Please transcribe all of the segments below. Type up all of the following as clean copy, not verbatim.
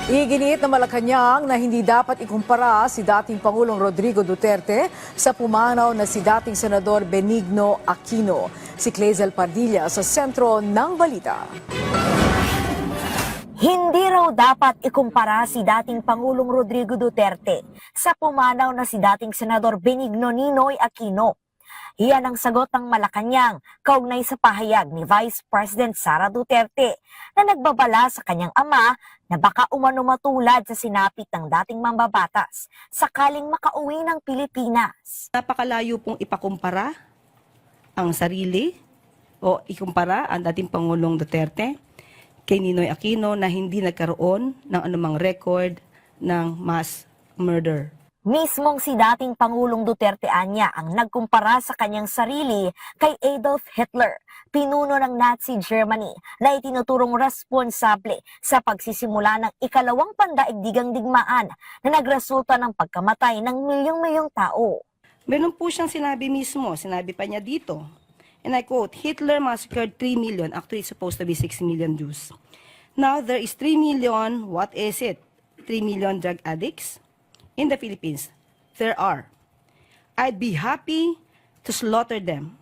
Iginiit ng Malacanang na hindi dapat ikumpara si dating Pangulong Rodrigo Duterte sa pumanaw na si dating Senador Benigno Aquino. Si Clazel Padilla sa sentro ng balita. Hindi raw dapat ikumpara si dating Pangulong Rodrigo Duterte sa pumanaw na si dating Senador Benigno Ninoy Aquino. Iyan ang sagot ng Malacanang kaugnay sa pahayag ni Vice President Sara Duterte na nagbabala sa kanyang ama na baka umano matulad sa sinapit ng dating mambabatas sakaling makauwi ng Pilipinas. Napakalayo pong ipakumpara ang sarili o ikumpara ang dating Pangulong Duterte kay Ninoy Aquino na hindi nagkaroon ng anumang record ng mass murder. Mismong si dating Pangulong Duterte anya ang nagkumpara sa kanyang sarili kay Adolf Hitler, pinuno ng Nazi Germany na itinuturong responsable sa pagsisimula ng ikalawang pandaigdigang digmaan na nagresulta ng pagkamatay ng milyong-milyong tao. Meron po siyang sinabi mismo, sinabi pa niya dito, and I quote, Hitler massacred 3 million, actually it's supposed to be 6 million Jews. Now there is 3 million, what is it? 3 million drug addicts? In the Philippines, there are. I'd be happy to slaughter them.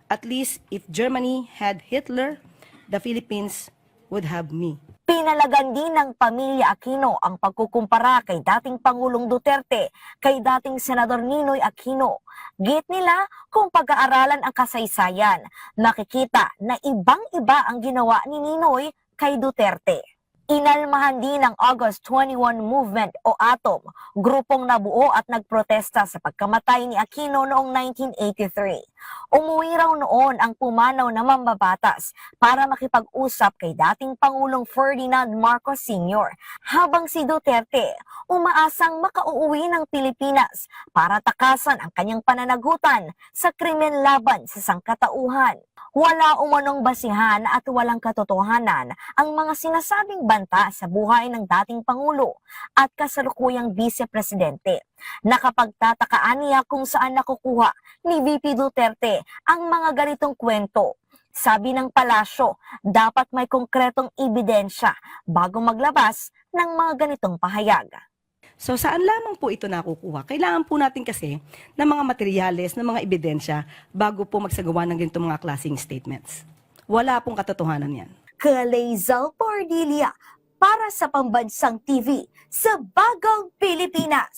At least if Germany had Hitler, the Philippines would have me. Pinalagan din ng pamilya Aquino ang pagkukumpara kay dating Pangulong Duterte kay dating Senador Ninoy Aquino. Git nila kung pag-aaralan ang kasaysayan, nakikita na ibang-iba ang ginawa ni Ninoy kay Duterte. Inalmahan din ng August 21 Movement o ATOM, grupong nabuo at nagprotesta sa pagkamatay ni Aquino noong 1983. Umuwi raw noon ang pumanaw na mambabatas para makipag-usap kay dating Pangulong Ferdinand Marcos Sr. habang si Duterte umaasang makauuwi ng Pilipinas para takasan ang kanyang pananagutan sa krimen laban sa sangkatauhan. Wala umanong basihan at walang katotohanan ang mga sinasabing banta sa buhay ng dating Pangulo at kasalukuyang Vice-Presidente. Nakapagtatakaan niya kung saan nakukuha ni VP Duterte ang mga ganitong kwento. Sabi ng palasyo, dapat may konkretong ebidensya bago maglabas ng mga ganitong pahayag. So saan lamang po ito nakukuha? Kailangan po natin kasi ng mga materyales, ng mga ebidensya bago po magsagawa ng ganitong mga klaseng statements. Wala pong katotohanan yan. Clazel Padilla para sa Pambansang TV sa Bagong Pilipinas.